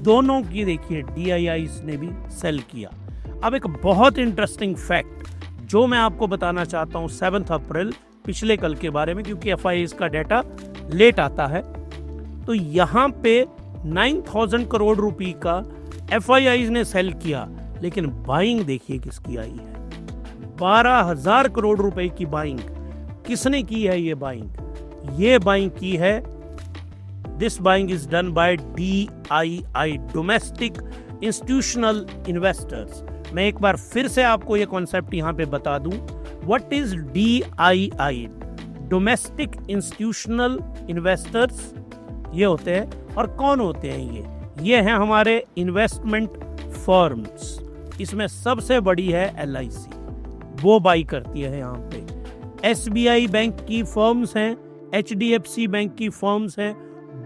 दोनों की देखिए DIIs ने भी सेल किया। अब एक बहुत इंटरेस्टिंग फैक्ट जो मैं आपको बताना चाहता हूँ 7 अप्रैल पिछले कल के बारे में, क्योंकि FIIs का डाटा लेट आता है। तो यहाँ पे 9000 करोड़ रुपए का FIIs ने सेल किया, लेकिन बाइंग देखिए किसकी आई है, 12000 करोड़ रुपए की बाइंग। किसने की है ये बाइंग की है, this buying is done by DII, domestic institutional investors. मैं एक बार फिर से आपको ये कॉन्सेप्ट यहाँ पे बता दूं, what is DII, domestic institutional investors. ये होते हैं, और कौन होते हैं ये हैं हमारे इन्वेस्टमेंट फर्म्स। इसमें सबसे बड़ी है LIC, वो बाई करती है यहाँ पे। SBI बैंक की फर्म्स हैं, HDFC बैंक की फर्म्स हैं,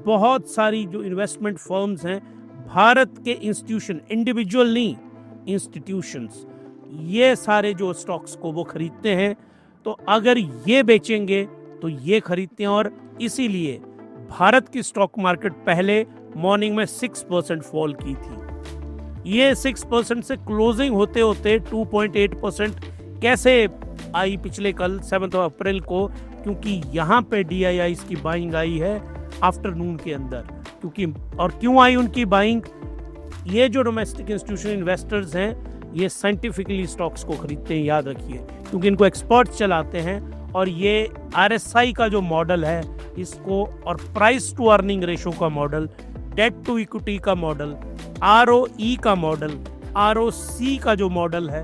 बहुत सारी जो इन्वेस्टमेंट फर्म्स हैं, भारत के इंस्टीट्यूशन, इंडिविजुअल नहीं, इंस्टीट्यूशंस, ये सारे जो स्टॉक्स को वो खरीदते हैं। तो अगर ये बेचेंगे तो ये खरीदते हैं, और इसीलिए भारत की स्टॉक मार्केट पहले मॉर्निंग में 6% फॉल की थी। ये 6% से क्लोजिंग होते होते 2.8% कैसे आई पिछले कल 7 अप्रैल को, क्योंकि यहाँ पे DIIs की बाइंग आई है आफ्टरनून के अंदर। क्योंकि और क्यों आई उनकी बाइंग, ये जो डोमेस्टिक इंस्टीट्यूशनल इन्वेस्टर्स हैं ये साइंटिफिकली स्टॉक्स को खरीदते हैं, याद रखिए, क्योंकि इनको एक्सपर्ट्स चलाते हैं। और ये RSI का जो मॉडल है इसको, और प्राइस टू अर्निंग रेशो का मॉडल, डेट टू इक्विटी का मॉडल, ROE का मॉडल, ROC का जो मॉडल है,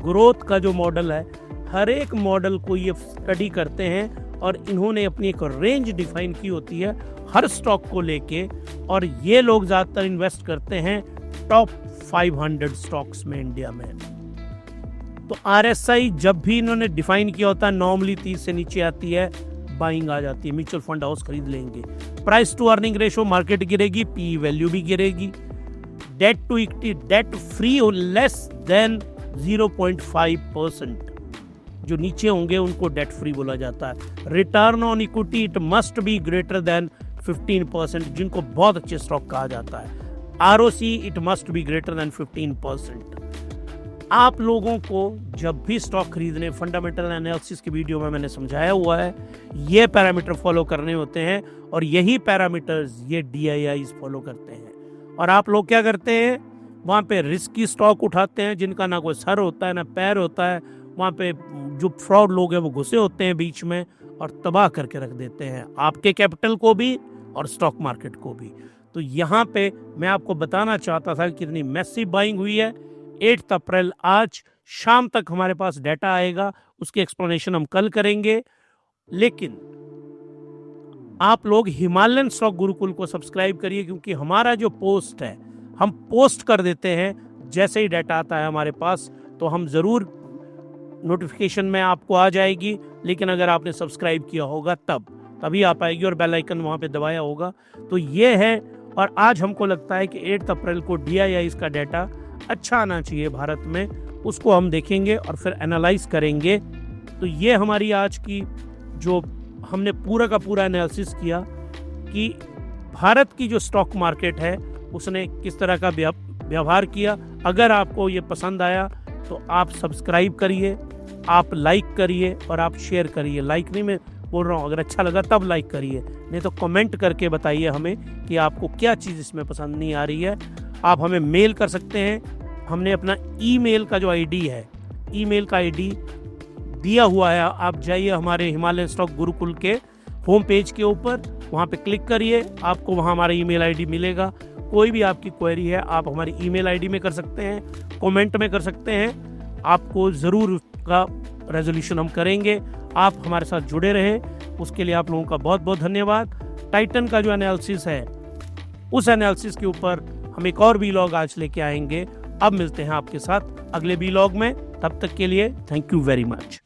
ग्रोथ का जो मॉडल है, हर एक मॉडल को ये स्टडी करते हैं। और इन्होंने अपनी एक रेंज डिफाइन की होती है हर स्टॉक को लेके, और ये लोग ज़्यादातर इन्वेस्ट करते हैं टॉप 500 स्टॉक्स में इंडिया में। तो RSI जब भी इन्होंने डिफाइन किया होता है, नॉर्मली 30 से नीचे आती है, बाइंग आ जाती है, म्यूचुअल फंड हाउस खरीद लेंगे। Price to earning ratio, market गिरेगी, PE वैल्यू भी गिरेगी। Debt to equity, debt free less than 0.5%, जो नीचे होंगे उनको डेट फ्री बोला जाता है। Return on equity, it must be greater than 15%, जिनको बहुत अच्छे स्टॉक कहा जाता है। ROC, it must be greater than 15%। आप लोगों को जब भी स्टॉक खरीदने, फंडामेंटल एनालिसिस की वीडियो में मैंने समझाया हुआ है, ये पैरामीटर फॉलो करने होते हैं, और यही पैरामीटर्स ये DIIs फॉलो करते हैं। और आप लोग क्या करते हैं, वहाँ पे रिस्की स्टॉक उठाते हैं जिनका ना कोई सर होता है ना पैर होता है, वहाँ पे जो फ्रॉड लोग हैं वो घुसे होते हैं बीच में और तबाह करके रख देते हैं आपके कैपिटल को भी और स्टॉक मार्केट को भी। तो यहाँ पे मैं आपको बताना चाहता था कि कितनी मैसिव बाइंग हुई है। 8 अप्रैल आज शाम तक हमारे पास डाटा आएगा, उसकी एक्सप्लेनेशन हम कल करेंगे। लेकिन आप लोग हिमालयन स्टॉक गुरुकुल को सब्सक्राइब करिए, क्योंकि हमारा जो पोस्ट है हम पोस्ट कर देते हैं जैसे ही डाटा आता है हमारे पास, तो हम ज़रूर नोटिफिकेशन में आपको आ जाएगी। लेकिन अगर आपने सब्सक्राइब किया होगा तभी आ पाएगी, और बेल आइकन वहाँ पे दबाया होगा। तो ये है, और आज हमको लगता है कि 8 अप्रैल को DIIs का डाटा अच्छा आना चाहिए भारत में, उसको हम देखेंगे और फिर एनालाइज करेंगे। तो ये हमारी आज की जो हमने पूरा का पूरा एनालिसिस किया कि भारत की जो स्टॉक मार्केट है उसने किस तरह का व्यवहार किया। अगर आपको ये पसंद आया तो आप सब्सक्राइब करिए, आप लाइक करिए और आप शेयर करिए। लाइक नहीं मैं बोल रहा हूँ, अगर अच्छा लगा तब लाइक करिए, नहीं तो कमेंट करके बताइए हमें कि आपको क्या चीज़ इसमें पसंद नहीं आ रही है। आप हमें मेल कर सकते हैं, हमने अपना ईमेल का जो आईडी है, ईमेल का आईडी दिया हुआ है। आप जाइए हमारे हिमालय स्टॉक गुरुकुल के होम पेज के ऊपर, वहाँ पे क्लिक करिए, आपको वहाँ हमारा ईमेल आईडी मिलेगा। कोई भी आपकी क्वेरी है आप हमारी ईमेल आईडी में कर सकते हैं, कमेंट में कर सकते हैं, आपको ज़रूर उसका रेजोल्यूशन हम करेंगे। आप हमारे साथ जुड़े रहें, उसके लिए आप लोगों का बहुत बहुत धन्यवाद। टाइटन का जो एनालिसिस है, उस एनालिसिस के ऊपर हम एक और वीलॉग आज लेके आएंगे। अब मिलते हैं आपके साथ अगले वीलॉग में, तब तक के लिए थैंक यू वेरी मच।